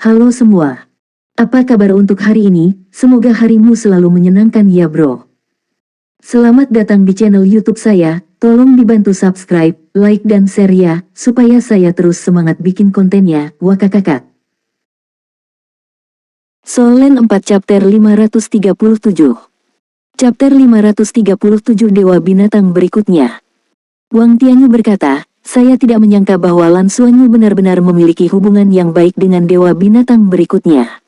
Halo semua. Apa kabar untuk hari ini? Semoga harimu selalu menyenangkan ya bro. Selamat datang di channel YouTube saya. Tolong dibantu subscribe, like dan share ya, supaya saya terus semangat bikin kontennya. Wakakakak. Solen 4 chapter 537. Chapter 537 Dewa Binatang berikutnya. Wang Tianyu berkata, saya tidak menyangka bahwa Lan Xuanyu benar-benar memiliki hubungan yang baik dengan Dewa Binatang berikutnya.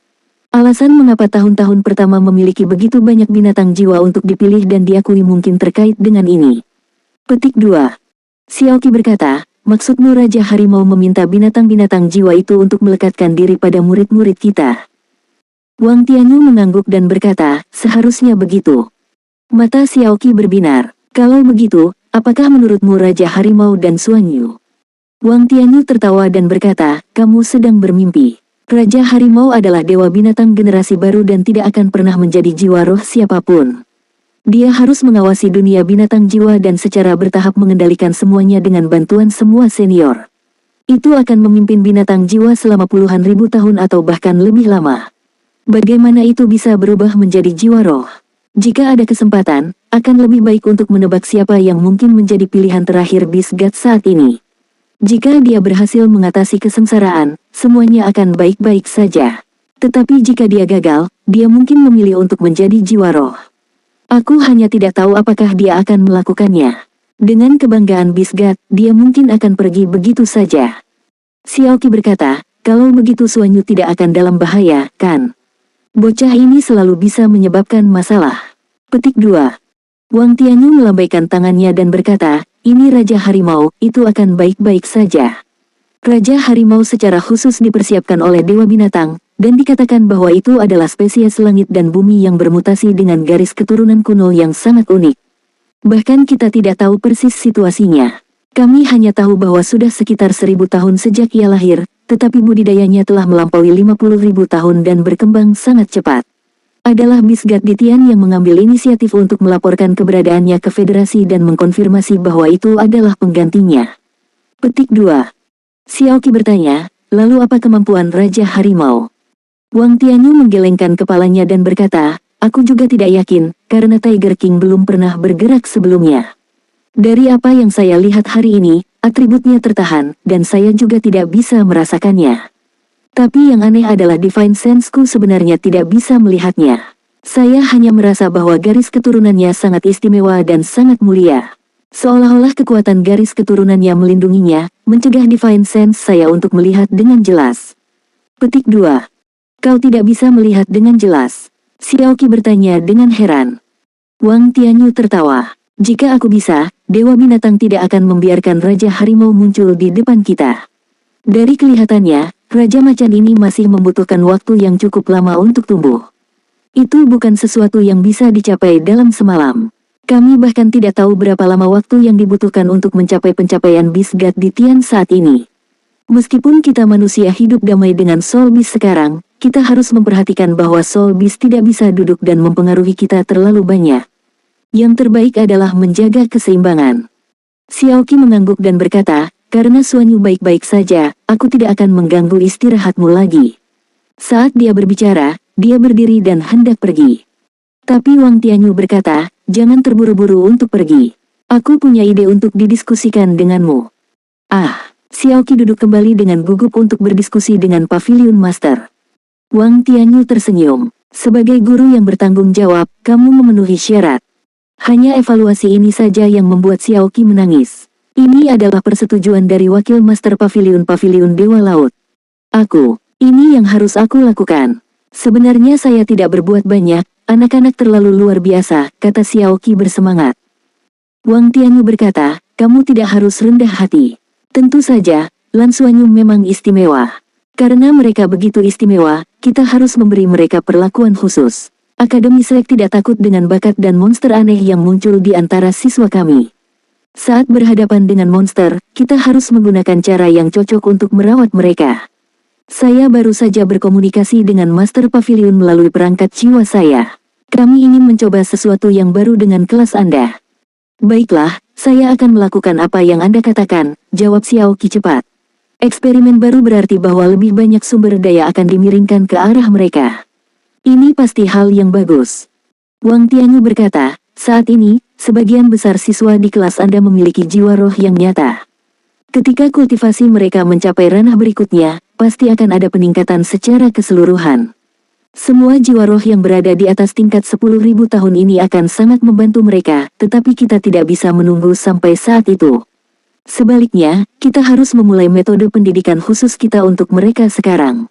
Alasan mengapa tahun-tahun pertama memiliki begitu banyak binatang jiwa untuk dipilih dan diakui mungkin terkait dengan ini. Petik 2. Xiaoqi berkata, maksudmu Raja Harimau meminta binatang-binatang jiwa itu untuk melekatkan diri pada murid-murid kita. Wang Tianyu mengangguk dan berkata, seharusnya begitu. Mata Xiaoqi berbinar. Kalau begitu, apakah menurutmu Raja Harimau dan Xuanyu? Wang Tianyu tertawa dan berkata, kamu sedang bermimpi. Raja Harimau adalah dewa binatang generasi baru dan tidak akan pernah menjadi jiwa roh siapapun. Dia harus mengawasi dunia binatang jiwa dan secara bertahap mengendalikan semuanya dengan bantuan semua senior. Itu akan memimpin binatang jiwa selama puluhan ribu tahun atau bahkan lebih lama. Bagaimana itu bisa berubah menjadi jiwa roh? Jika ada kesempatan, akan lebih baik untuk menebak siapa yang mungkin menjadi pilihan terakhir Bisgat saat ini. Jika dia berhasil mengatasi kesengsaraan, semuanya akan baik-baik saja. Tetapi jika dia gagal, dia mungkin memilih untuk menjadi jiwa roh. Aku hanya tidak tahu apakah dia akan melakukannya. Dengan kebanggaan Bisgat, dia mungkin akan pergi begitu saja. Xiaoqi berkata, kalau begitu Xuanyu tidak akan dalam bahaya, kan? Bocah ini selalu bisa menyebabkan masalah. Petik 2. Wang Tianyu melambaikan tangannya dan berkata, ini Raja Harimau, itu akan baik-baik saja. Raja Harimau secara khusus dipersiapkan oleh Dewa Binatang, dan dikatakan bahwa itu adalah spesies langit dan bumi yang bermutasi dengan garis keturunan kuno yang sangat unik. Bahkan kita tidak tahu persis situasinya. Kami hanya tahu bahwa sudah sekitar 1000 tahun sejak ia lahir, tetapi budidayanya telah melampaui 50.000 tahun dan berkembang sangat cepat. Adalah Bisgat Ditian yang mengambil inisiatif untuk melaporkan keberadaannya ke federasi dan mengkonfirmasi bahwa itu adalah penggantinya. Petik 2. Xiaoqi bertanya, lalu apa kemampuan Raja Harimau? Wang Tianyu menggelengkan kepalanya dan berkata, aku juga tidak yakin, karena Tiger King belum pernah bergerak sebelumnya. Dari apa yang saya lihat hari ini, atributnya tertahan, dan saya juga tidak bisa merasakannya. Tapi yang aneh adalah Divine Sense-ku sebenarnya tidak bisa melihatnya. Saya hanya merasa bahwa garis keturunannya sangat istimewa dan sangat mulia. Seolah-olah kekuatan garis keturunannya melindunginya, mencegah Divine Sense saya untuk melihat dengan jelas. Petik 2. Kau tidak bisa melihat dengan jelas? Xiaoqi bertanya dengan heran. Wang Tianyu tertawa. Jika aku bisa, Dewa Binatang tidak akan membiarkan Raja Harimau muncul di depan kita. Dari kelihatannya, Raja Macan ini masih membutuhkan waktu yang cukup lama untuk tumbuh. Itu bukan sesuatu yang bisa dicapai dalam semalam. Kami bahkan tidak tahu berapa lama waktu yang dibutuhkan untuk mencapai pencapaian Bisgat Ditian saat ini. Meskipun kita manusia hidup damai dengan Soul Beast sekarang, kita harus memperhatikan bahwa Soul Beast tidak bisa duduk dan mempengaruhi kita terlalu banyak. Yang terbaik adalah menjaga keseimbangan. Xiaoqi mengangguk dan berkata, karena Xuanyu baik-baik saja, aku tidak akan mengganggu istirahatmu lagi. Saat dia berbicara, dia berdiri dan hendak pergi. Tapi Wang Tianyu berkata, jangan terburu-buru untuk pergi. Aku punya ide untuk didiskusikan denganmu. Xiaoqi duduk kembali dengan gugup untuk berdiskusi dengan Pavilion Master. Wang Tianyu tersenyum. Sebagai guru yang bertanggung jawab, kamu memenuhi syarat. Hanya evaluasi ini saja yang membuat Xiaoqi menangis. Ini adalah persetujuan dari wakil Master Pavilion Dewa Laut. Ini yang harus aku lakukan. Sebenarnya saya tidak berbuat banyak, anak-anak terlalu luar biasa, kata Xiaoqi bersemangat. Wang Tianyu berkata, kamu tidak harus rendah hati. Tentu saja, Lan Xuanyu memang istimewa. Karena mereka begitu istimewa, kita harus memberi mereka perlakuan khusus. Akademi Shrek tidak takut dengan bakat dan monster aneh yang muncul di antara siswa kami. Saat berhadapan dengan monster, kita harus menggunakan cara yang cocok untuk merawat mereka. Saya baru saja berkomunikasi dengan Master Pavilion melalui perangkat jiwa saya. Kami ingin mencoba sesuatu yang baru dengan kelas Anda. Baiklah, saya akan melakukan apa yang Anda katakan, jawab Xiaoqi cepat. Eksperimen baru berarti bahwa lebih banyak sumber daya akan dimiringkan ke arah mereka. Ini pasti hal yang bagus. Wang Tianyu berkata, saat ini, sebagian besar siswa di kelas Anda memiliki jiwa roh yang nyata. Ketika kultivasi mereka mencapai ranah berikutnya, pasti akan ada peningkatan secara keseluruhan. Semua jiwa roh yang berada di atas tingkat 10.000 tahun ini akan sangat membantu mereka, tetapi kita tidak bisa menunggu sampai saat itu. Sebaliknya, kita harus memulai metode pendidikan khusus kita untuk mereka sekarang.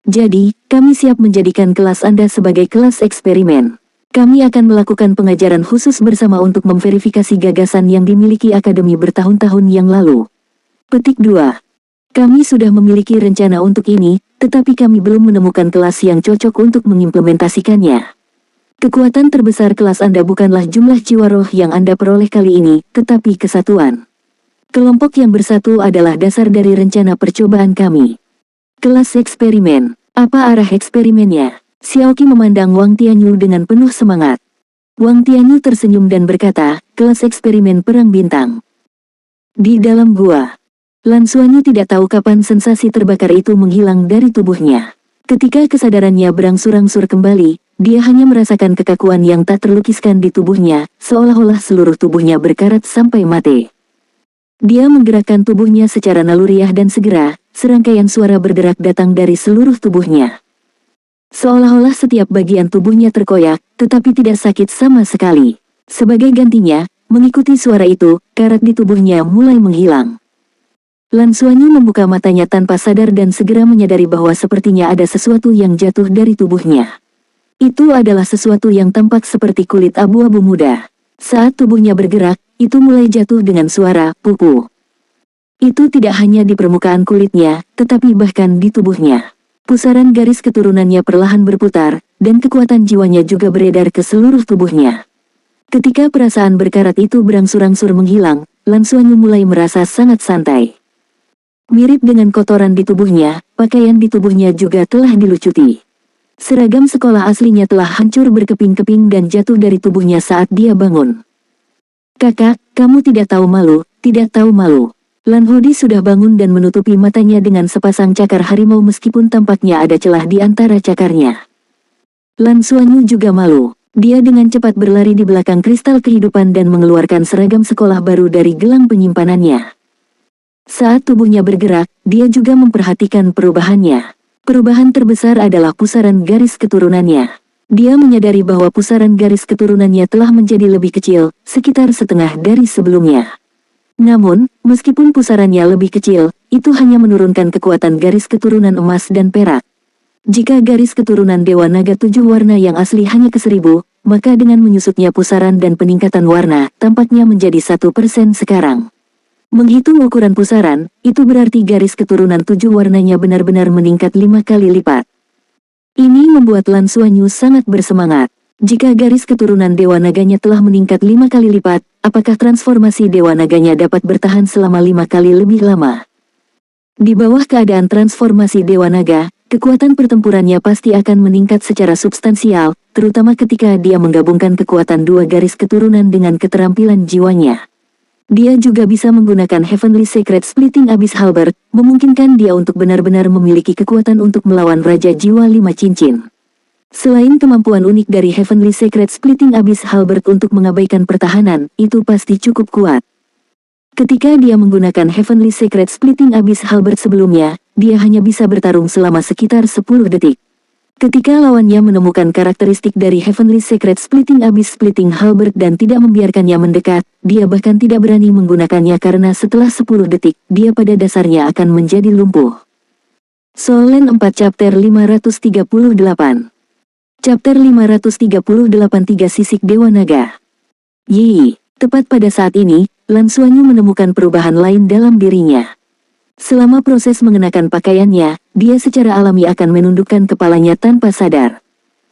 Jadi, kami siap menjadikan kelas Anda sebagai kelas eksperimen. Kami akan melakukan pengajaran khusus bersama untuk memverifikasi gagasan yang dimiliki akademi bertahun-tahun yang lalu. Petik 2. Kami sudah memiliki rencana untuk ini, tetapi kami belum menemukan kelas yang cocok untuk mengimplementasikannya. Kekuatan terbesar kelas Anda bukanlah jumlah jiwa roh yang Anda peroleh kali ini, tetapi kesatuan. Kelompok yang bersatu adalah dasar dari rencana percobaan kami. Kelas eksperimen. Apa arah eksperimennya? Xiaoqi memandang Wang Tianyu dengan penuh semangat. Wang Tianyu tersenyum dan berkata, kelas eksperimen perang bintang. Di dalam gua. Lan Xuanyu tidak tahu kapan sensasi terbakar itu menghilang dari tubuhnya. Ketika kesadarannya berangsur-angsur kembali, dia hanya merasakan kekakuan yang tak terlukiskan di tubuhnya, seolah-olah seluruh tubuhnya berkarat sampai mati. Dia menggerakkan tubuhnya secara naluriah dan segera, serangkaian suara berderak datang dari seluruh tubuhnya. Seolah-olah setiap bagian tubuhnya terkoyak, tetapi tidak sakit sama sekali. Sebagai gantinya, mengikuti suara itu, karat di tubuhnya mulai menghilang. Lan Xuanyu membuka matanya tanpa sadar dan segera menyadari bahwa sepertinya ada sesuatu yang jatuh dari tubuhnya. Itu adalah sesuatu yang tampak seperti kulit abu-abu muda. Saat tubuhnya bergerak, itu mulai jatuh dengan suara pupu. Itu tidak hanya di permukaan kulitnya, tetapi bahkan di tubuhnya. Pusaran garis keturunannya perlahan berputar, dan kekuatan jiwanya juga beredar ke seluruh tubuhnya. Ketika perasaan berkarat itu berangsur-angsur menghilang, Lan Xuanyu mulai merasa sangat santai. Mirip dengan kotoran di tubuhnya, pakaian di tubuhnya juga telah dilucuti. Seragam sekolah aslinya telah hancur berkeping-keping dan jatuh dari tubuhnya saat dia bangun. Kakak, kamu tidak tahu malu, tidak tahu malu. Lan Hodi sudah bangun dan menutupi matanya dengan sepasang cakar harimau meskipun tampaknya ada celah di antara cakarnya. Lan Xuanyu juga malu. Dia dengan cepat berlari di belakang kristal kehidupan dan mengeluarkan seragam sekolah baru dari gelang penyimpanannya. Saat tubuhnya bergerak, dia juga memperhatikan perubahannya. Perubahan terbesar adalah pusaran garis keturunannya. Dia menyadari bahwa pusaran garis keturunannya telah menjadi lebih kecil, sekitar setengah dari sebelumnya. Namun, meskipun pusarannya lebih kecil, itu hanya menurunkan kekuatan garis keturunan emas dan perak. Jika garis keturunan Dewa Naga 7 warna yang asli hanya ke 1000, maka dengan menyusutnya pusaran dan peningkatan warna, tampaknya menjadi 1% sekarang. Menghitung ukuran pusaran, itu berarti garis keturunan 7 warnanya benar-benar meningkat 5 kali lipat. Ini membuat Lan Xuanyu sangat bersemangat. Jika garis keturunan Dewa Naganya telah meningkat 5 kali lipat, apakah transformasi Dewa Naganya dapat bertahan selama 5 kali lebih lama? Di bawah keadaan transformasi Dewa Naga, kekuatan pertempurannya pasti akan meningkat secara substansial, terutama ketika dia menggabungkan kekuatan dua garis keturunan dengan keterampilan jiwanya. Dia juga bisa menggunakan Heavenly Secret Splitting Abyss Halberd, memungkinkan dia untuk benar-benar memiliki kekuatan untuk melawan Raja Jiwa 5 Cincin. Selain kemampuan unik dari Heavenly Secret Splitting Abyss Halberd untuk mengabaikan pertahanan, itu pasti cukup kuat. Ketika dia menggunakan Heavenly Secret Splitting Abyss Halberd sebelumnya, dia hanya bisa bertarung selama sekitar 10 detik. Ketika lawannya menemukan karakteristik dari Heavenly Secret Splitting Abyss Splitting Halberd dan tidak membiarkannya mendekat, dia bahkan tidak berani menggunakannya karena setelah 10 detik, dia pada dasarnya akan menjadi lumpuh. Soul Land 4 Chapter 538 Chapter 538 3 Sisik Dewa Naga. Tepat pada saat ini, Lan Xuanyu menemukan perubahan lain dalam dirinya. Selama proses mengenakan pakaiannya, dia secara alami akan menundukkan kepalanya tanpa sadar.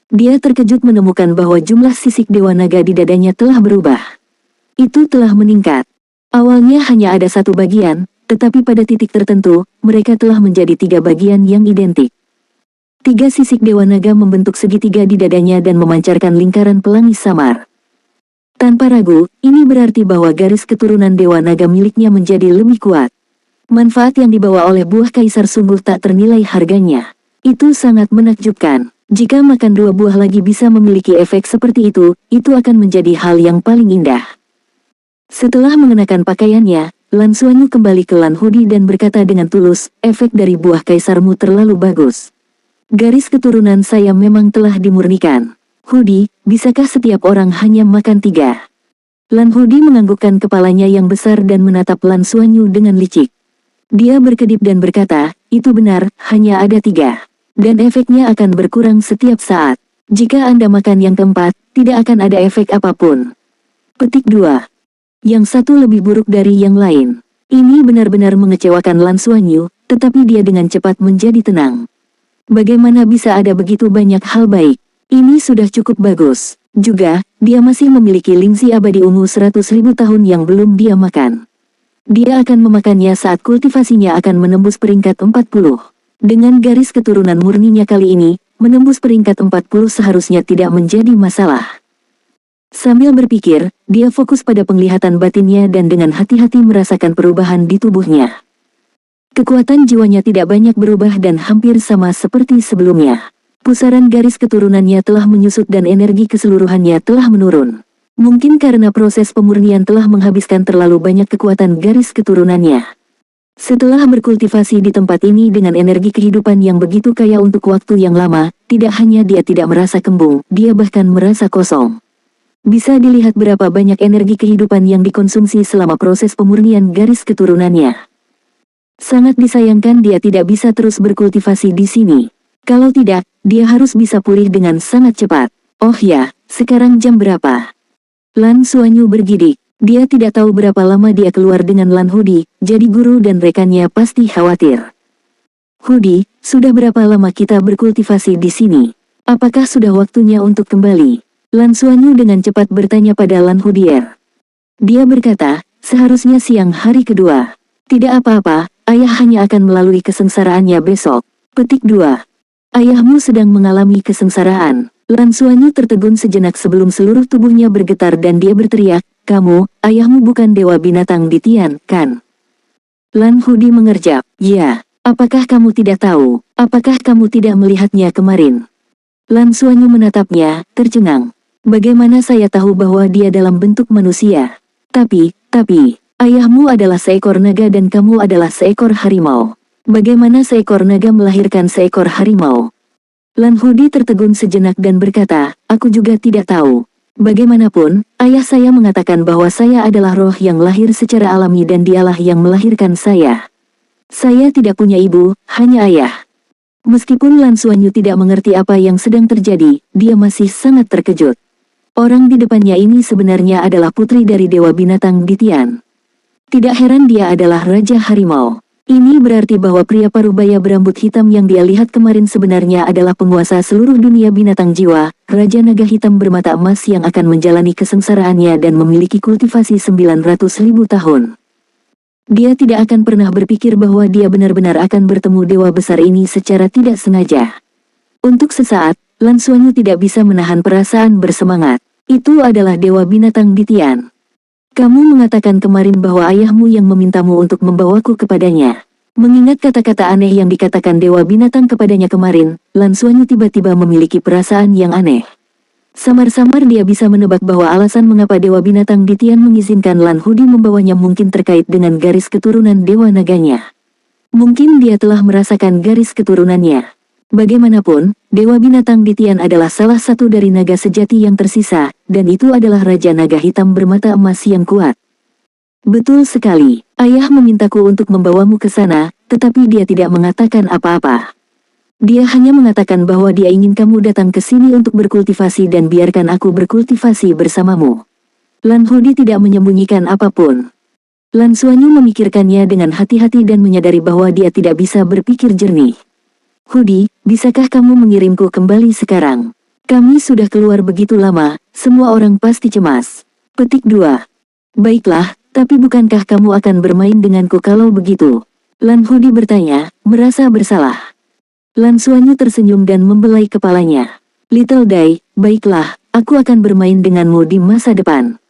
Dia terkejut menemukan bahwa jumlah sisik Dewa Naga di dadanya telah berubah. Itu telah meningkat. Awalnya hanya ada satu bagian, tetapi pada titik tertentu, mereka telah menjadi 3 bagian yang identik. 3 sisik Dewa Naga membentuk segitiga di dadanya dan memancarkan lingkaran pelangi samar. Tanpa ragu, ini berarti bahwa garis keturunan Dewa Naga miliknya menjadi lebih kuat. Manfaat yang dibawa oleh buah kaisar sungguh tak ternilai harganya. Itu sangat menakjubkan. Jika makan 2 buah lagi bisa memiliki efek seperti itu akan menjadi hal yang paling indah. Setelah mengenakan pakaiannya, Lan Xuanyu kembali ke Lan Hudi dan berkata dengan tulus, efek dari buah kaisarmu terlalu bagus. Garis keturunan saya memang telah dimurnikan. Hudi, bisakah setiap orang hanya makan 3? Lan Hudi menganggukkan kepalanya yang besar dan menatap Lan Xuanyu dengan licik. Dia berkedip dan berkata, itu benar, hanya ada 3. Dan efeknya akan berkurang setiap saat. Jika Anda makan yang keempat, tidak akan ada efek apapun. Petik 2. Yang satu lebih buruk dari yang lain. Ini benar-benar mengecewakan Lan Xuanyu, tetapi dia dengan cepat menjadi tenang. Bagaimana bisa ada begitu banyak hal baik? Ini sudah cukup bagus. Juga, dia masih memiliki lingsi abadi ungu 100.000 tahun yang belum dia makan. Dia akan memakannya saat kultivasinya akan menembus peringkat 40. Dengan garis keturunan murninya kali ini, menembus peringkat 40 seharusnya tidak menjadi masalah. Sambil berpikir, dia fokus pada penglihatan batinnya dan dengan hati-hati merasakan perubahan di tubuhnya. Kekuatan jiwanya tidak banyak berubah dan hampir sama seperti sebelumnya. Pusaran garis keturunannya telah menyusut dan energi keseluruhannya telah menurun. Mungkin karena proses pemurnian telah menghabiskan terlalu banyak kekuatan garis keturunannya. Setelah berkultivasi di tempat ini dengan energi kehidupan yang begitu kaya untuk waktu yang lama, tidak hanya dia tidak merasa kembung, dia bahkan merasa kosong. Bisa dilihat berapa banyak energi kehidupan yang dikonsumsi selama proses pemurnian garis keturunannya. Sangat disayangkan dia tidak bisa terus berkultivasi di sini. Kalau tidak, dia harus bisa pulih dengan sangat cepat. Oh ya, sekarang jam berapa? Lan Xuanyu bergidik. Dia tidak tahu berapa lama dia keluar dengan Lan Hudi, jadi guru dan rekannya pasti khawatir. Hudi, sudah berapa lama kita berkultivasi di sini? Apakah sudah waktunya untuk kembali? Lan Xuanyu dengan cepat bertanya pada Lan Hudier. Dia berkata, seharusnya siang hari kedua. Tidak apa-apa, ayah hanya akan melalui kesengsaraannya besok. Petik 2. Ayahmu sedang mengalami kesengsaraan. Lan Xuanyu tertegun sejenak sebelum seluruh tubuhnya bergetar dan dia berteriak, kamu, ayahmu bukan dewa binatang di Tian, kan? Lan Hudi mengerjap, ya, apakah kamu tidak tahu? Apakah kamu tidak melihatnya kemarin? Lan Xuanyu menatapnya, tercengang. Bagaimana saya tahu bahwa dia dalam bentuk manusia? Tapi, ayahmu adalah seekor naga dan kamu adalah seekor harimau. Bagaimana seekor naga melahirkan seekor harimau? Lan Hudi tertegun sejenak dan berkata, aku juga tidak tahu. Bagaimanapun, ayah saya mengatakan bahwa saya adalah roh yang lahir secara alami dan dialah yang melahirkan saya. Saya tidak punya ibu, hanya ayah. Meskipun Lan Xuanyu tidak mengerti apa yang sedang terjadi, dia masih sangat terkejut. Orang di depannya ini sebenarnya adalah putri dari dewa binatang di Tian. Tidak heran dia adalah Raja Harimau. Ini berarti bahwa pria parubaya berambut hitam yang dia lihat kemarin sebenarnya adalah penguasa seluruh dunia binatang jiwa, Raja Naga Hitam bermata emas yang akan menjalani kesengsaraannya dan memiliki kultivasi 900.000 tahun. Dia tidak akan pernah berpikir bahwa dia benar-benar akan bertemu dewa besar ini secara tidak sengaja. Untuk sesaat, Lan Xuanyu tidak bisa menahan perasaan bersemangat. Itu adalah dewa binatang di Tian. Kamu mengatakan kemarin bahwa ayahmu yang memintamu untuk membawaku kepadanya. Mengingat kata-kata aneh yang dikatakan dewa binatang kepadanya kemarin, Lan Xuanyu tiba-tiba memiliki perasaan yang aneh. Samar-samar dia bisa menebak bahwa alasan mengapa dewa binatang di Tian mengizinkan Lan Hudi membawanya mungkin terkait dengan garis keturunan dewa naganya. Mungkin dia telah merasakan garis keturunannya. Bagaimanapun, dewa binatang di Tian adalah salah satu dari naga sejati yang tersisa, dan itu adalah Raja Naga Hitam bermata emas yang kuat. Betul sekali, ayah memintaku untuk membawamu ke sana, tetapi dia tidak mengatakan apa-apa. Dia hanya mengatakan bahwa dia ingin kamu datang ke sini untuk berkultivasi dan biarkan aku berkultivasi bersamamu. Lan Hudi tidak menyembunyikan apapun. Lan Xuanyu memikirkannya dengan hati-hati dan menyadari bahwa dia tidak bisa berpikir jernih. Hudi, bisakah kamu mengirimku kembali sekarang? Kami sudah keluar begitu lama, semua orang pasti cemas. Petik 2. Baiklah, tapi bukankah kamu akan bermain denganku kalau begitu? Lan Hudi bertanya, merasa bersalah. Lan Xuanyu tersenyum dan membelai kepalanya. Little Dai, baiklah, aku akan bermain denganmu di masa depan.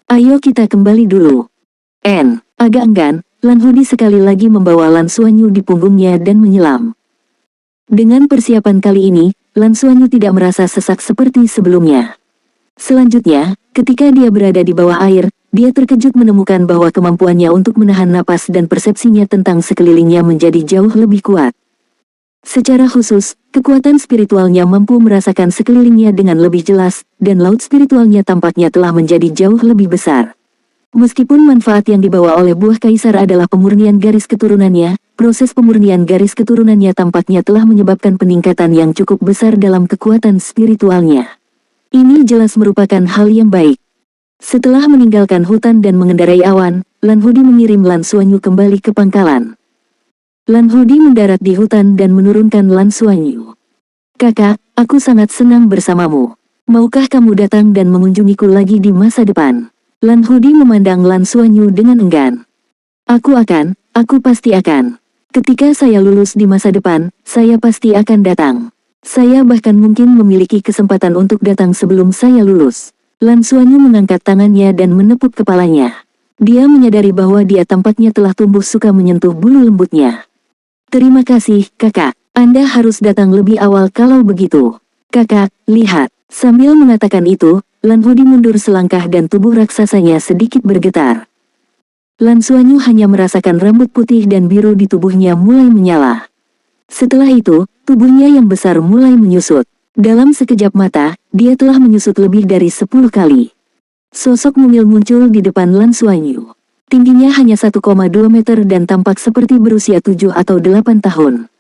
Ayo kita kembali dulu. Agak enggan, Lan Hudi sekali lagi membawa Lan Xuanyu di punggungnya dan menyelam. Dengan persiapan kali ini, Lan Xuanyu tidak merasa sesak seperti sebelumnya. Selanjutnya, ketika dia berada di bawah air, dia terkejut menemukan bahwa kemampuannya untuk menahan napas dan persepsinya tentang sekelilingnya menjadi jauh lebih kuat. Secara khusus, kekuatan spiritualnya mampu merasakan sekelilingnya dengan lebih jelas, dan laut spiritualnya tampaknya telah menjadi jauh lebih besar. Meskipun manfaat yang dibawa oleh buah kaisar adalah pemurnian garis keturunannya, proses pemurnian garis keturunannya tampaknya telah menyebabkan peningkatan yang cukup besar dalam kekuatan spiritualnya. Ini jelas merupakan hal yang baik. Setelah meninggalkan hutan dan mengendarai awan, Lan Hudi mengirim Lan Xuanyu kembali ke pangkalan. Lan Hudi mendarat di hutan dan menurunkan Lan Xuanyu. "Kakak, aku sangat senang bersamamu. Maukah kamu datang dan mengunjungiku lagi di masa depan?" Lan Hudi memandang Lan Xuanyu dengan enggan. Aku pasti akan. Ketika saya lulus di masa depan, saya pasti akan datang. Saya bahkan mungkin memiliki kesempatan untuk datang sebelum saya lulus." Lan Xuanyu mengangkat tangannya dan menepuk kepalanya. Dia menyadari bahwa dia tampaknya telah tumbuh suka menyentuh bulu lembutnya. "Terima kasih, kakak. Anda harus datang lebih awal kalau begitu. Kakak, lihat." Sambil mengatakan itu, Lan Hudi mundur selangkah dan tubuh raksasanya sedikit bergetar. Lan Xuanyu hanya merasakan rambut putih dan biru di tubuhnya mulai menyala. Setelah itu, tubuhnya yang besar mulai menyusut. Dalam sekejap mata, dia telah menyusut lebih dari 10 kali. Sosok mungil muncul di depan Lan Xuanyu. Tingginya hanya 1,2 meter dan tampak seperti berusia 7 atau 8 tahun.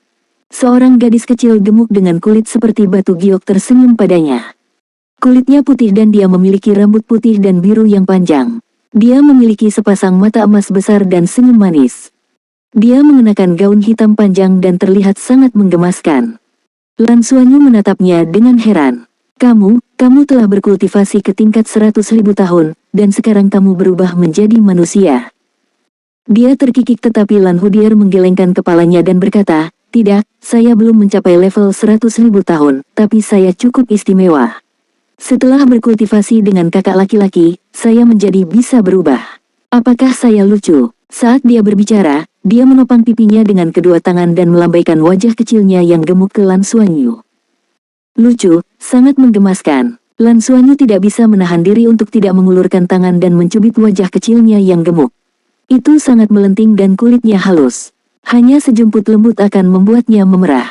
Seorang gadis kecil gemuk dengan kulit seperti batu giok tersenyum padanya. Kulitnya putih dan dia memiliki rambut putih dan biru yang panjang. Dia memiliki sepasang mata emas besar dan senyum manis. Dia mengenakan gaun hitam panjang dan terlihat sangat menggemaskan. Lan Xuanyu menatapnya dengan heran. Kamu telah berkultivasi ke tingkat 100.000 tahun, dan sekarang kamu berubah menjadi manusia." Dia terkikik tetapi Lan Hudier menggelengkan kepalanya dan berkata, "Tidak, saya belum mencapai level 100.000 tahun, tapi saya cukup istimewa. Setelah berkultivasi dengan kakak laki-laki, saya menjadi bisa berubah. Apakah saya lucu?" Saat dia berbicara, dia menopang pipinya dengan kedua tangan dan melambaikan wajah kecilnya yang gemuk ke Lan Xuanyu. "Lucu, sangat menggemaskan." Lan Xuanyu tidak bisa menahan diri untuk tidak mengulurkan tangan dan mencubit wajah kecilnya yang gemuk. Itu sangat melenting dan kulitnya halus. Hanya sejumput lembut akan membuatnya memerah.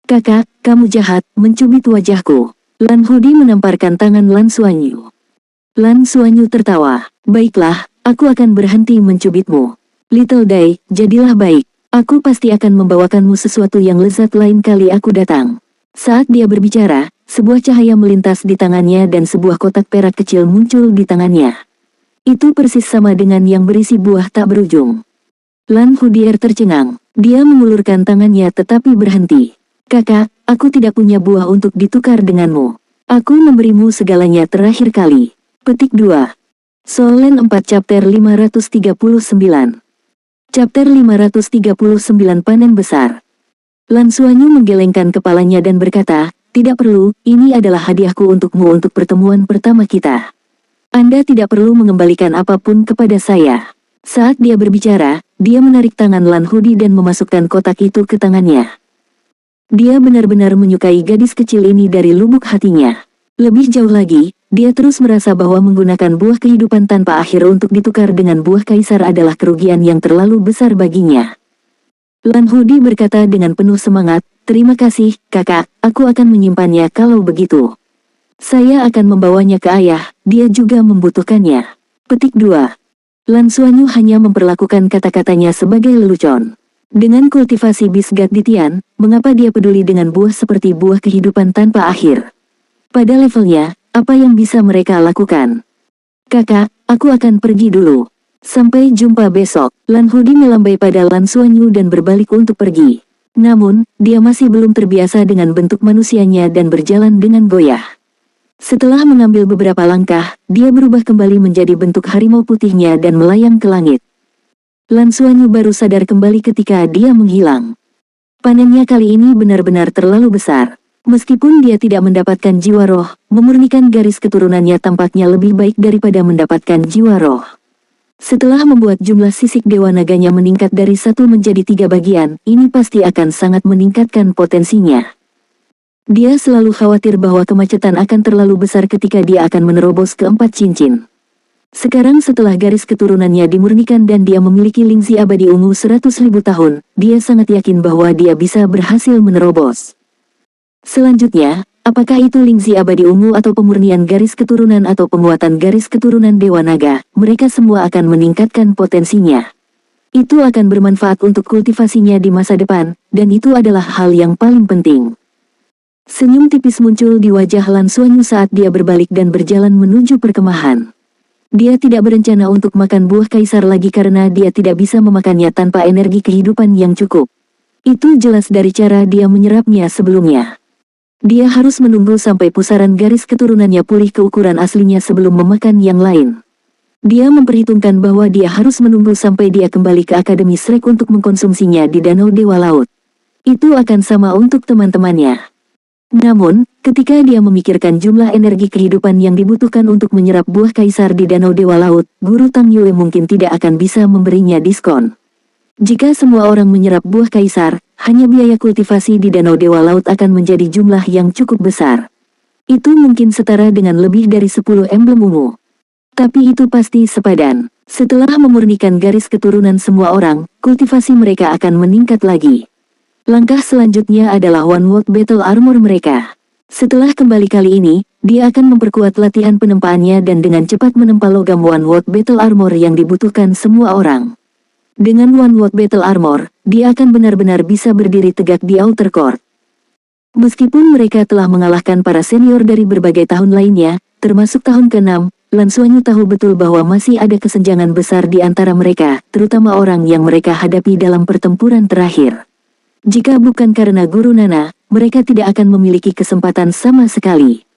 "Kakak, kamu jahat, mencubit wajahku." Lan Hudi menamparkan tangan Lan Xuanyu. Lan Xuanyu tertawa. "Baiklah, aku akan berhenti mencubitmu. Little Dai, jadilah baik. Aku pasti akan membawakanmu sesuatu yang lezat lain kali aku datang." Saat dia berbicara, sebuah cahaya melintas di tangannya dan sebuah kotak perak kecil muncul di tangannya. Itu persis sama dengan yang berisi buah tak berujung. Lan Hudier tercengang. Dia mengulurkan tangannya tetapi berhenti. "Kakak, aku tidak punya buah untuk ditukar denganmu. Aku memberimu segalanya terakhir kali." Petik 2. Soul Land 4 Chapter 539. Chapter 539 Panen Besar. Lan Xuanyu menggelengkan kepalanya dan berkata, "Tidak perlu, ini adalah hadiahku untukmu untuk pertemuan pertama kita. Anda tidak perlu mengembalikan apapun kepada saya." Saat dia berbicara, dia menarik tangan Lan Hudi dan memasukkan kotak itu ke tangannya. Dia benar-benar menyukai gadis kecil ini dari lubuk hatinya. Lebih jauh lagi, dia terus merasa bahwa menggunakan buah kehidupan tanpa akhir untuk ditukar dengan buah kaisar adalah kerugian yang terlalu besar baginya. Lan Hudi berkata dengan penuh semangat, "Terima kasih, kakak, aku akan menyimpannya kalau begitu. Saya akan membawanya ke ayah, dia juga membutuhkannya." Petik 2. Lan Xuanyu hanya memperlakukan kata-katanya sebagai lelucon. Dengan kultivasi Bisgat di Tian, mengapa dia peduli dengan buah seperti buah kehidupan tanpa akhir? Pada levelnya, apa yang bisa mereka lakukan? "Kakak, aku akan pergi dulu. Sampai jumpa besok." Lan Hudi melambai pada Lan Xuanyu dan berbalik untuk pergi. Namun, dia masih belum terbiasa dengan bentuk manusianya dan berjalan dengan goyah. Setelah mengambil beberapa langkah, dia berubah kembali menjadi bentuk harimau putihnya dan melayang ke langit. Lan Xuanyu baru sadar kembali ketika dia menghilang. Panennya kali ini benar-benar terlalu besar. Meskipun dia tidak mendapatkan jiwa roh, memurnikan garis keturunannya tampaknya lebih baik daripada mendapatkan jiwa roh. Setelah membuat jumlah sisik Dewa Naganya meningkat dari 1 menjadi 3 bagian, ini pasti akan sangat meningkatkan potensinya. Dia selalu khawatir bahwa kemacetan akan terlalu besar ketika dia akan menerobos ke 4 cincin. Sekarang setelah garis keturunannya dimurnikan dan dia memiliki lingzi abadi ungu 100.000 tahun, dia sangat yakin bahwa dia bisa berhasil menerobos. Selanjutnya, apakah itu lingzi abadi ungu atau pemurnian garis keturunan atau penguatan garis keturunan Dewa Naga, mereka semua akan meningkatkan potensinya. Itu akan bermanfaat untuk kultivasinya di masa depan, dan itu adalah hal yang paling penting. Senyum tipis muncul di wajah Lan Xuanyu saat dia berbalik dan berjalan menuju perkemahan. Dia tidak berencana untuk makan buah kaisar lagi karena dia tidak bisa memakannya tanpa energi kehidupan yang cukup. Itu jelas dari cara dia menyerapnya sebelumnya. Dia harus menunggu sampai pusaran garis keturunannya pulih ke ukuran aslinya sebelum memakan yang lain. Dia memperhitungkan bahwa dia harus menunggu sampai dia kembali ke Akademi Shrek untuk mengkonsumsinya di Danau Dewa Laut. Itu akan sama untuk teman-temannya. Namun, ketika dia memikirkan jumlah energi kehidupan yang dibutuhkan untuk menyerap buah kaisar di Danau Dewa Laut, Guru Tang Yue mungkin tidak akan bisa memberinya diskon. Jika semua orang menyerap buah kaisar, hanya biaya kultivasi di Danau Dewa Laut akan menjadi jumlah yang cukup besar. Itu mungkin setara dengan lebih dari 10 emblem ungu. Tapi itu pasti sepadan. Setelah memurnikan garis keturunan semua orang, kultivasi mereka akan meningkat lagi. Langkah selanjutnya adalah One World Battle Armor mereka. Setelah kembali kali ini, dia akan memperkuat latihan penempaannya dan dengan cepat menempa logam One World Battle Armor yang dibutuhkan semua orang. Dengan One World Battle Armor, dia akan benar-benar bisa berdiri tegak di Outer Court. Meskipun mereka telah mengalahkan para senior dari berbagai tahun lainnya, termasuk tahun ke-6, Lan Xuanyu tahu betul bahwa masih ada kesenjangan besar di antara mereka, terutama orang yang mereka hadapi dalam pertempuran terakhir. Jika bukan karena Guru Nana, mereka tidak akan memiliki kesempatan sama sekali.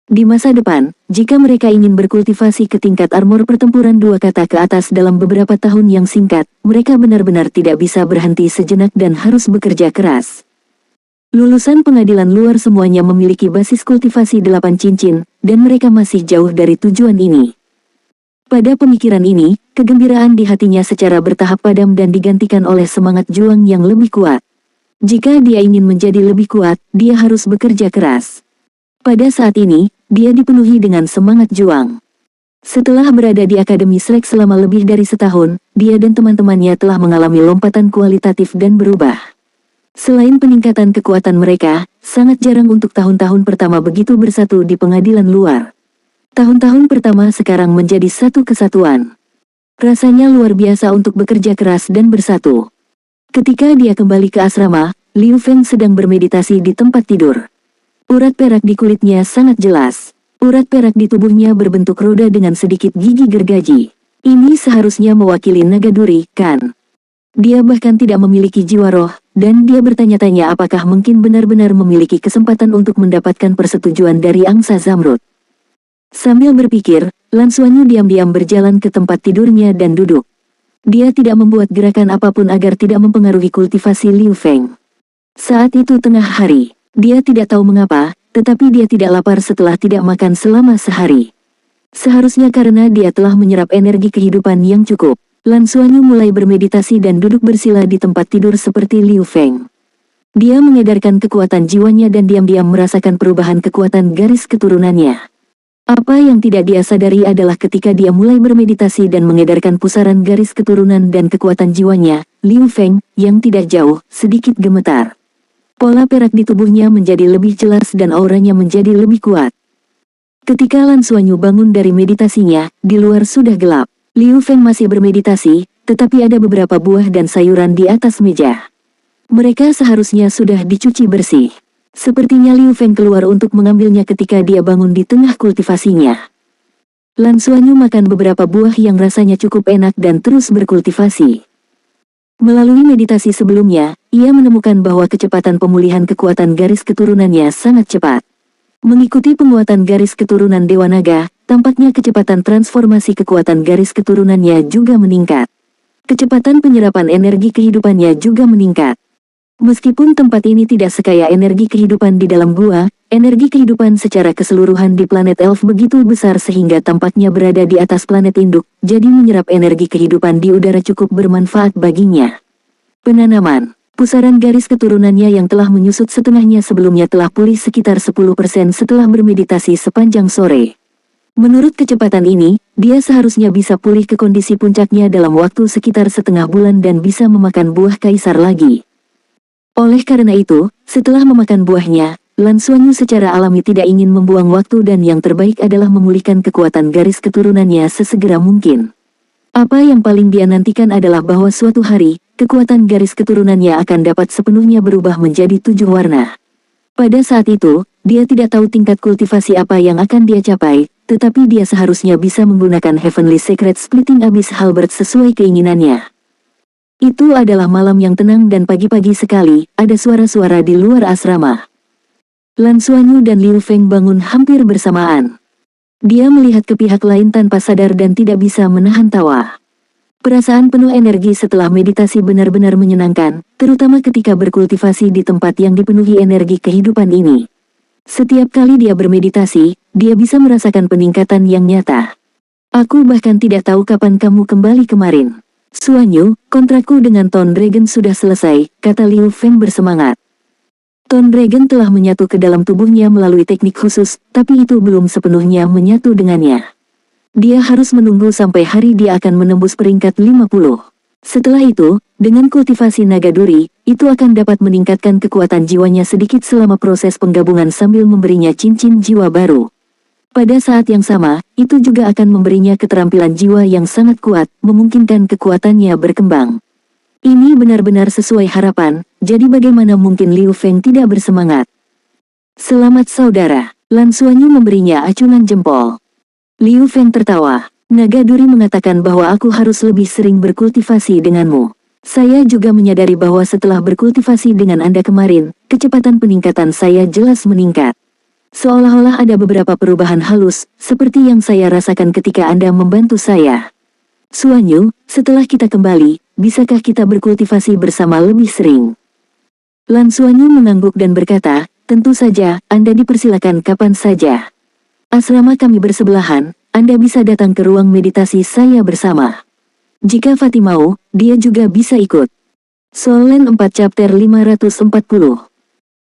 Di masa depan, jika mereka ingin berkultivasi ke tingkat armor pertempuran 2 kata ke atas dalam beberapa tahun yang singkat, mereka benar-benar tidak bisa berhenti sejenak dan harus bekerja keras. Lulusan pengadilan luar semuanya memiliki basis kultivasi 8 cincin, dan mereka masih jauh dari tujuan ini. Pada pemikiran ini, kegembiraan di hatinya secara bertahap padam dan digantikan oleh semangat juang yang lebih kuat. Jika dia ingin menjadi lebih kuat, dia harus bekerja keras. Pada saat ini, dia dipenuhi dengan semangat juang. Setelah berada di Akademi Shrek selama lebih dari setahun, dia dan teman-temannya telah mengalami lompatan kualitatif dan berubah. Selain peningkatan kekuatan mereka, sangat jarang untuk tahun-tahun pertama begitu bersatu di pengadilan luar. Tahun-tahun pertama sekarang menjadi satu kesatuan. Rasanya luar biasa untuk bekerja keras dan bersatu. Ketika dia kembali ke asrama, Liu Feng sedang bermeditasi di tempat tidur. Urat perak di kulitnya sangat jelas. Urat perak di tubuhnya berbentuk roda dengan sedikit gigi gergaji. Ini seharusnya mewakili naga duri, kan? Dia bahkan tidak memiliki jiwa roh, dan dia bertanya-tanya apakah mungkin benar-benar memiliki kesempatan untuk mendapatkan persetujuan dari angsa Zamrud. Sambil berpikir, Lan Xuanyu diam-diam berjalan ke tempat tidurnya dan duduk. Dia tidak membuat gerakan apapun agar tidak mempengaruhi kultivasi Liu Feng. Saat itu tengah hari, dia tidak tahu mengapa, tetapi dia tidak lapar setelah tidak makan selama sehari. Seharusnya karena dia telah menyerap energi kehidupan yang cukup, Lan Xuanyu mulai bermeditasi dan duduk bersila di tempat tidur seperti Liu Feng. Dia mengedarkan kekuatan jiwanya dan diam-diam merasakan perubahan kekuatan garis keturunannya. Apa yang tidak dia sadari adalah ketika dia mulai bermeditasi dan mengedarkan pusaran garis keturunan dan kekuatan jiwanya, Liu Feng, yang tidak jauh, sedikit gemetar. Pola perak di tubuhnya menjadi lebih jelas dan auranya menjadi lebih kuat. Ketika Lan Xuanyu bangun dari meditasinya, di luar sudah gelap. Liu Feng masih bermeditasi, tetapi ada beberapa buah dan sayuran di atas meja. Mereka seharusnya sudah dicuci bersih. Sepertinya Liu Feng keluar untuk mengambilnya ketika dia bangun di tengah kultivasinya. Lan Xuanyu makan beberapa buah yang rasanya cukup enak dan terus berkultivasi. Melalui meditasi sebelumnya, ia menemukan bahwa kecepatan pemulihan kekuatan garis keturunannya sangat cepat. Mengikuti penguatan garis keturunan Dewa Naga, tampaknya kecepatan transformasi kekuatan garis keturunannya juga meningkat. Kecepatan penyerapan energi kehidupannya juga meningkat. Meskipun tempat ini tidak sekaya energi kehidupan di dalam gua, Energi kehidupan secara keseluruhan di planet Elf begitu besar sehingga tampaknya berada di atas planet induk, jadi menyerap energi kehidupan di udara cukup bermanfaat baginya. Penanaman. Pusaran garis keturunannya yang telah menyusut setengahnya sebelumnya telah pulih sekitar 10% setelah bermeditasi sepanjang sore. Menurut kecepatan ini, dia seharusnya bisa pulih ke kondisi puncaknya dalam waktu sekitar setengah bulan dan bisa memakan buah kaisar lagi. Oleh karena itu, setelah memakan buahnya, Lan Xuanyu secara alami tidak ingin membuang waktu dan yang terbaik adalah memulihkan kekuatan garis keturunannya sesegera mungkin. Apa yang paling dia nantikan adalah bahwa suatu hari, kekuatan garis keturunannya akan dapat sepenuhnya berubah menjadi 7 warna. Pada saat itu, dia tidak tahu tingkat kultivasi apa yang akan dia capai, tetapi dia seharusnya bisa menggunakan Heavenly Secret Splitting Abyss Halberd sesuai keinginannya. Itu adalah malam yang tenang dan pagi-pagi sekali, ada suara-suara di luar asrama. Lan Xuanyu dan Liu Feng bangun hampir bersamaan. Dia melihat ke pihak lain tanpa sadar dan tidak bisa menahan tawa. Perasaan penuh energi setelah meditasi benar-benar menyenangkan, terutama ketika berkultivasi di tempat yang dipenuhi energi kehidupan ini. Setiap kali dia bermeditasi, dia bisa merasakan peningkatan yang nyata. Aku bahkan tidak tahu kapan kamu kembali kemarin. Xuanyu, kontrakku dengan Tone Dragon sudah selesai, kata Liu Feng bersemangat. Tone Dragon telah menyatu ke dalam tubuhnya melalui teknik khusus, tapi itu belum sepenuhnya menyatu dengannya. Dia harus menunggu sampai hari dia akan menembus peringkat 50. Setelah itu, dengan kultivasi naga duri, itu akan dapat meningkatkan kekuatan jiwanya sedikit selama proses penggabungan sambil memberinya cincin jiwa baru. Pada saat yang sama, itu juga akan memberinya keterampilan jiwa yang sangat kuat, memungkinkan kekuatannya berkembang. Ini benar-benar sesuai harapan, jadi bagaimana mungkin Liu Feng tidak bersemangat? Selamat saudara, Lan Xuanyu memberinya acungan jempol. Liu Feng tertawa. Naga duri mengatakan bahwa aku harus lebih sering berkultivasi denganmu. Saya juga menyadari bahwa setelah berkultivasi dengan Anda kemarin, kecepatan peningkatan saya jelas meningkat. Seolah-olah ada beberapa perubahan halus, seperti yang saya rasakan ketika Anda membantu saya. Xuanyu, setelah kita kembali, bisakah kita berkultivasi bersama lebih sering? Lan Xuanyu mengangguk dan berkata, tentu saja, Anda dipersilakan kapan saja. Asrama kami bersebelahan, Anda bisa datang ke ruang meditasi saya bersama. Jika Fatih mau, dia juga bisa ikut. Soul Land 4 Chapter 540.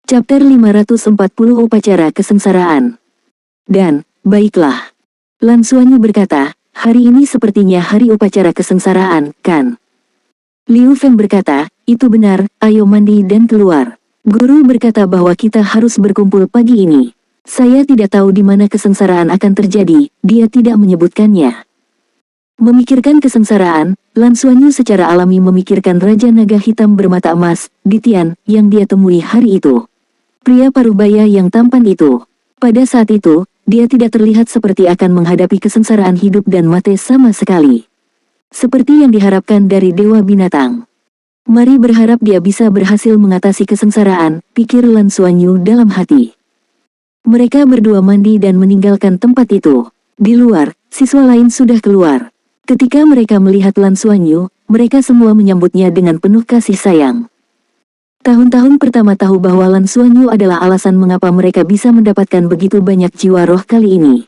Chapter 540 Upacara Kesengsaraan. Dan, baiklah. Lan Xuanyu berkata, hari ini sepertinya hari upacara kesengsaraan, kan? Liu Feng berkata, itu benar, ayo mandi dan keluar. Guru berkata bahwa kita harus berkumpul pagi ini. Saya tidak tahu di mana kesengsaraan akan terjadi, dia tidak menyebutkannya. Memikirkan kesengsaraan, Lan Xuanyu secara alami memikirkan Raja Naga Hitam bermata emas, Ditian, yang dia temui hari itu. Pria parubaya yang tampan itu. Pada saat itu, dia tidak terlihat seperti akan menghadapi kesengsaraan hidup dan mati sama sekali. Seperti yang diharapkan dari Dewa Binatang. Mari berharap dia bisa berhasil mengatasi kesengsaraan, pikir Lan Xuanyu dalam hati. Mereka berdua mandi dan meninggalkan tempat itu. Di luar, siswa lain sudah keluar. Ketika mereka melihat Lan Xuanyu, mereka semua menyambutnya dengan penuh kasih sayang. Tahun-tahun pertama tahu bahwa Lan Xuanyu adalah alasan mengapa mereka bisa mendapatkan begitu banyak jiwa roh kali ini.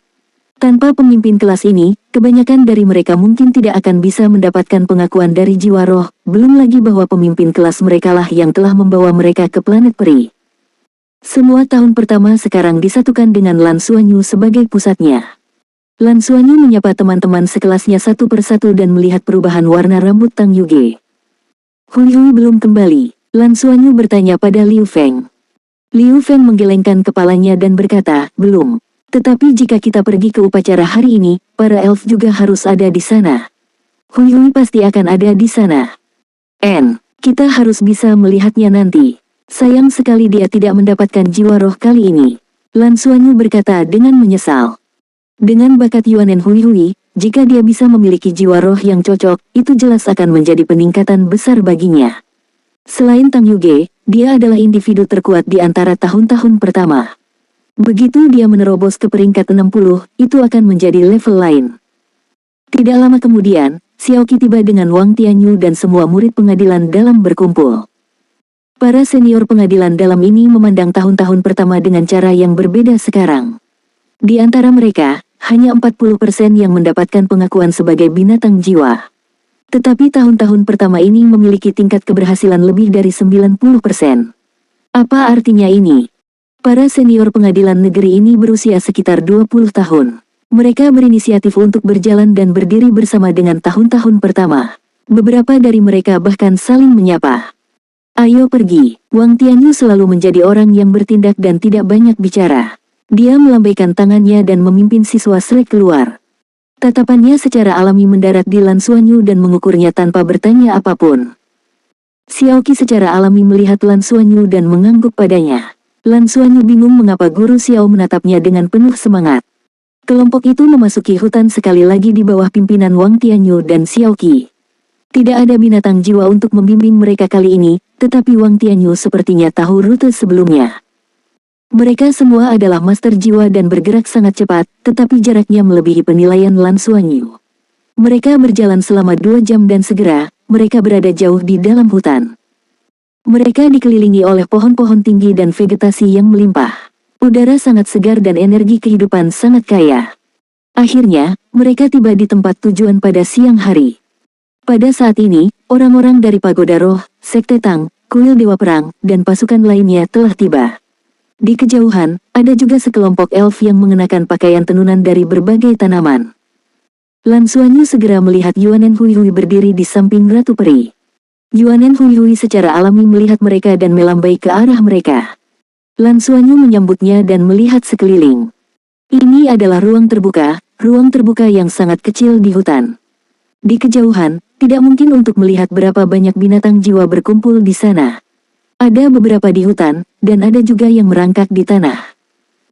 Tanpa pemimpin kelas ini, kebanyakan dari mereka mungkin tidak akan bisa mendapatkan pengakuan dari jiwa roh, belum lagi bahwa pemimpin kelas merekalah yang telah membawa mereka ke planet peri. Semua tahun pertama sekarang disatukan dengan Lan Xuanyu sebagai pusatnya. Lan Xuanyu menyapa teman-teman sekelasnya satu persatu dan melihat perubahan warna rambut Tang Yuge. Hui belum kembali. Lan Xuanyu bertanya pada Liu Feng. Liu Feng menggelengkan kepalanya dan berkata, belum. Tetapi jika kita pergi ke upacara hari ini, para elf juga harus ada di sana. Hui pasti akan ada di sana. Kita harus bisa melihatnya nanti. Sayang sekali dia tidak mendapatkan jiwa roh kali ini. Lan Xuanyu berkata dengan menyesal. Dengan bakat Yuanen Hui, jika dia bisa memiliki jiwa roh yang cocok, itu jelas akan menjadi peningkatan besar baginya. Selain Tang Yuge, dia adalah individu terkuat di antara tahun-tahun pertama. Begitu dia menerobos ke peringkat 60, itu akan menjadi level lain. Tidak lama kemudian, Xiao Qi tiba dengan Wang Tianyu dan semua murid pengadilan dalam berkumpul. Para senior pengadilan dalam ini memandang tahun-tahun pertama dengan cara yang berbeda sekarang. Di antara mereka, hanya 40% yang mendapatkan pengakuan sebagai binatang jiwa. Tetapi tahun-tahun pertama ini memiliki tingkat keberhasilan lebih dari 90%. Apa artinya ini? Para senior pengadilan negeri ini berusia sekitar 20 tahun. Mereka berinisiatif untuk berjalan dan berdiri bersama dengan tahun-tahun pertama. Beberapa dari mereka bahkan saling menyapa. Ayo pergi. Wang Tianyu selalu menjadi orang yang bertindak dan tidak banyak bicara. Dia melambaikan tangannya dan memimpin siswa Shrek keluar. Tatapannya secara alami mendarat di Lan Xuanyu dan mengukurnya tanpa bertanya apapun. Xiaoqi secara alami melihat Lan Xuanyu dan mengangguk padanya. Lan Xuanyu bingung mengapa guru Xiao menatapnya dengan penuh semangat. Kelompok itu memasuki hutan sekali lagi di bawah pimpinan Wang Tianyu dan Xiaoqi. Tidak ada binatang jiwa untuk membimbing mereka kali ini, tetapi Wang Tianyu sepertinya tahu rute sebelumnya. Mereka semua adalah master jiwa dan bergerak sangat cepat, tetapi jaraknya melebihi penilaian Lan Xuanyu. Mereka berjalan selama 2 jam dan segera, mereka berada jauh di dalam hutan. Mereka dikelilingi oleh pohon-pohon tinggi dan vegetasi yang melimpah. Udara sangat segar dan energi kehidupan sangat kaya. Akhirnya, mereka tiba di tempat tujuan pada siang hari. Pada saat ini, orang-orang dari Pagoda Roh, Sekte Tang, Kuil Dewa Perang, dan pasukan lainnya telah tiba. Di kejauhan, ada juga sekelompok elf yang mengenakan pakaian tenunan dari berbagai tanaman. Lan Xuanyu segera melihat Yuanen Hui Hui berdiri di samping Ratu Peri. Yuanen Hui Hui secara alami melihat mereka dan melambai ke arah mereka. Lan Xuanyu menyambutnya dan melihat sekeliling. Ini adalah ruang terbuka yang sangat kecil di hutan. Di kejauhan, tidak mungkin untuk melihat berapa banyak binatang jiwa berkumpul di sana. Ada beberapa di hutan, dan ada juga yang merangkak di tanah.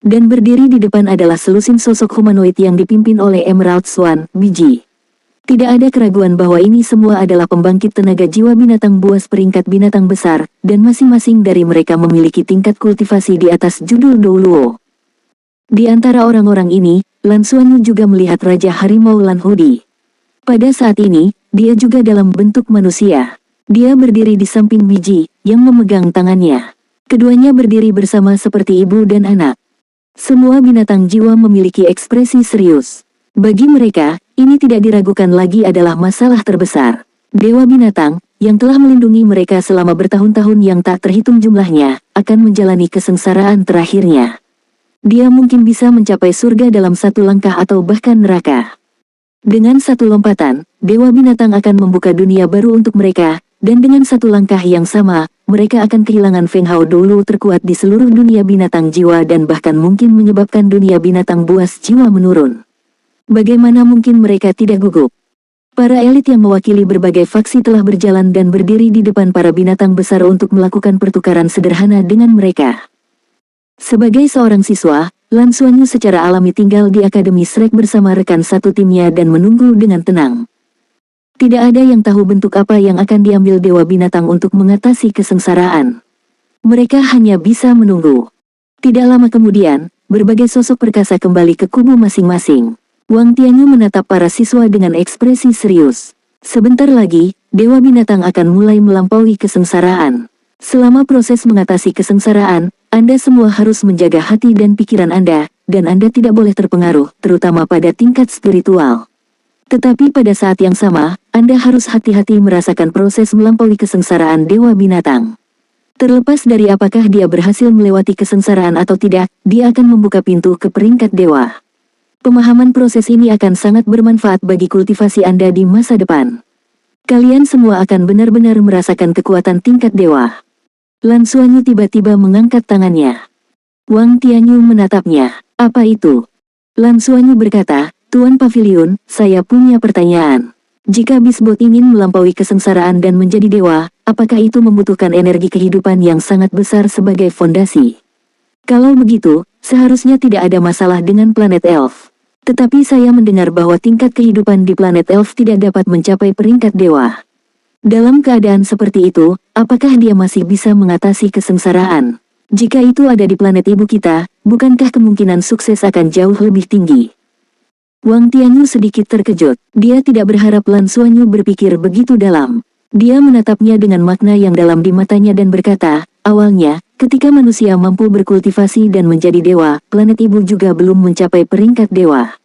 Dan berdiri di depan adalah selusin sosok humanoid yang dipimpin oleh Emerald Swan, biji. Tidak ada keraguan bahwa ini semua adalah pembangkit tenaga jiwa binatang buas peringkat binatang besar, dan masing-masing dari mereka memiliki tingkat kultivasi di atas judul Douluo. Di antara orang-orang ini, Lan Xuanyu juga melihat Raja Harimau Lan Hudi. Pada saat ini, dia juga dalam bentuk manusia. Dia berdiri di samping biji, yang memegang tangannya. Keduanya berdiri bersama seperti ibu dan anak. Semua binatang jiwa memiliki ekspresi serius. Bagi mereka, ini tidak diragukan lagi adalah masalah terbesar. Dewa binatang, yang telah melindungi mereka selama bertahun-tahun yang tak terhitung jumlahnya, akan menjalani kesengsaraan terakhirnya. Dia mungkin bisa mencapai surga dalam satu langkah atau bahkan neraka. Dengan satu lompatan, Dewa binatang akan membuka dunia baru untuk mereka, dan dengan satu langkah yang sama, mereka akan kehilangan Feng Hao dulu terkuat di seluruh dunia binatang jiwa dan bahkan mungkin menyebabkan dunia binatang buas jiwa menurun. Bagaimana mungkin mereka tidak gugup? Para elit yang mewakili berbagai faksi telah berjalan dan berdiri di depan para binatang besar untuk melakukan pertukaran sederhana dengan mereka. Sebagai seorang siswa, Lan Xuanyu secara alami tinggal di Akademi Shrek bersama rekan satu timnya dan menunggu dengan tenang. Tidak ada yang tahu bentuk apa yang akan diambil Dewa Binatang untuk mengatasi kesengsaraan. Mereka hanya bisa menunggu. Tidak lama kemudian, berbagai sosok perkasa kembali ke kubu masing-masing. Wang Tianyu menatap para siswa dengan ekspresi serius. Sebentar lagi, Dewa Binatang akan mulai melampaui kesengsaraan. Selama proses mengatasi kesengsaraan, Anda semua harus menjaga hati dan pikiran Anda, dan Anda tidak boleh terpengaruh, terutama pada tingkat spiritual. Tetapi pada saat yang sama, Anda harus hati-hati merasakan proses melampaui kesengsaraan Dewa Binatang. Terlepas dari apakah dia berhasil melewati kesengsaraan atau tidak, dia akan membuka pintu ke peringkat dewa. Pemahaman proses ini akan sangat bermanfaat bagi kultivasi Anda di masa depan. Kalian semua akan benar-benar merasakan kekuatan tingkat dewa. Lan Xuanyu tiba-tiba mengangkat tangannya. Wang Tianyu menatapnya. Apa itu? Lan Xuanyu berkata, Tuan Pavilion, saya punya pertanyaan. Jika Bisbot ingin melampaui kesengsaraan dan menjadi dewa, apakah itu membutuhkan energi kehidupan yang sangat besar sebagai fondasi? Kalau begitu, seharusnya tidak ada masalah dengan planet Elf. Tetapi saya mendengar bahwa tingkat kehidupan di planet Elf tidak dapat mencapai peringkat dewa. Dalam keadaan seperti itu, apakah dia masih bisa mengatasi kesengsaraan? Jika itu ada di planet ibu kita, bukankah kemungkinan sukses akan jauh lebih tinggi? Wang Tianyu sedikit terkejut. Dia tidak berharap Lan Xuanyu berpikir begitu dalam. Dia menatapnya dengan makna yang dalam di matanya dan berkata, awalnya, ketika manusia mampu berkultivasi dan menjadi dewa, planet ibu juga belum mencapai peringkat dewa.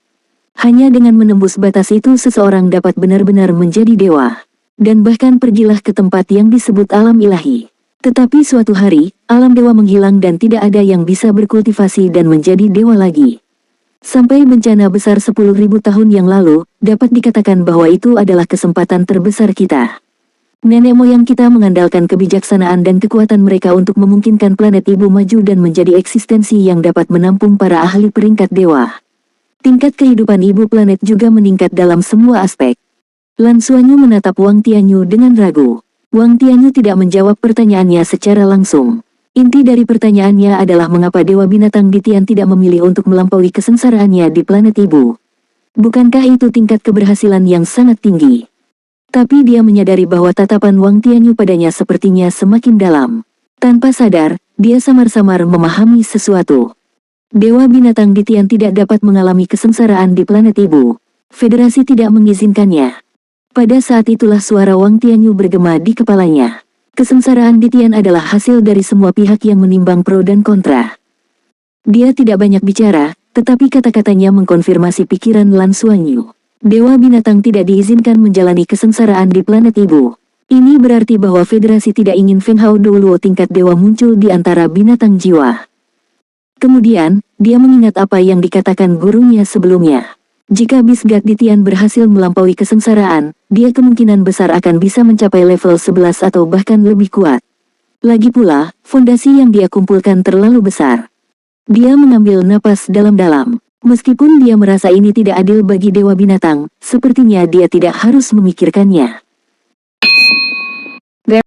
Hanya dengan menembus batas itu seseorang dapat benar-benar menjadi dewa. Dan bahkan pergilah ke tempat yang disebut alam ilahi. Tetapi suatu hari, alam dewa menghilang dan tidak ada yang bisa berkultivasi dan menjadi dewa lagi. Sampai bencana besar 10.000 tahun yang lalu, dapat dikatakan bahwa itu adalah kesempatan terbesar kita. Nenek moyang kita mengandalkan kebijaksanaan dan kekuatan mereka untuk memungkinkan planet ibu maju dan menjadi eksistensi yang dapat menampung para ahli peringkat dewa. Tingkat kehidupan ibu planet juga meningkat dalam semua aspek. Lan Xuanyu menatap Wang Tianyu dengan ragu. Wang Tianyu tidak menjawab pertanyaannya secara langsung. Inti dari pertanyaannya adalah mengapa Dewa Binatang di Tian tidak memilih untuk melampaui kesengsaraannya di planet ibu. Bukankah itu tingkat keberhasilan yang sangat tinggi? Tapi dia menyadari bahwa tatapan Wang Tianyu padanya sepertinya semakin dalam. Tanpa sadar, dia samar-samar memahami sesuatu. Dewa Binatang di Tian tidak dapat mengalami kesengsaraan di planet ibu. Federasi tidak mengizinkannya. Pada saat itulah suara Wang Tianyu bergema di kepalanya. Kesengsaraan di Tian adalah hasil dari semua pihak yang menimbang pro dan kontra. Dia tidak banyak bicara, tetapi kata-katanya mengkonfirmasi pikiran Lan Xuanyu. Dewa Binatang tidak diizinkan menjalani kesengsaraan di planet ibu. Ini berarti bahwa federasi tidak ingin Feng Hao Douluo tingkat dewa muncul di antara binatang jiwa. Kemudian, dia mengingat apa yang dikatakan gurunya sebelumnya. Jika Bisgat di Tian berhasil melampaui kesengsaraan, dia kemungkinan besar akan bisa mencapai level 11 atau bahkan lebih kuat. Lagi pula, fondasi yang dia kumpulkan terlalu besar. Dia mengambil napas dalam-dalam. Meskipun dia merasa ini tidak adil bagi Dewa Binatang, sepertinya dia tidak harus memikirkannya.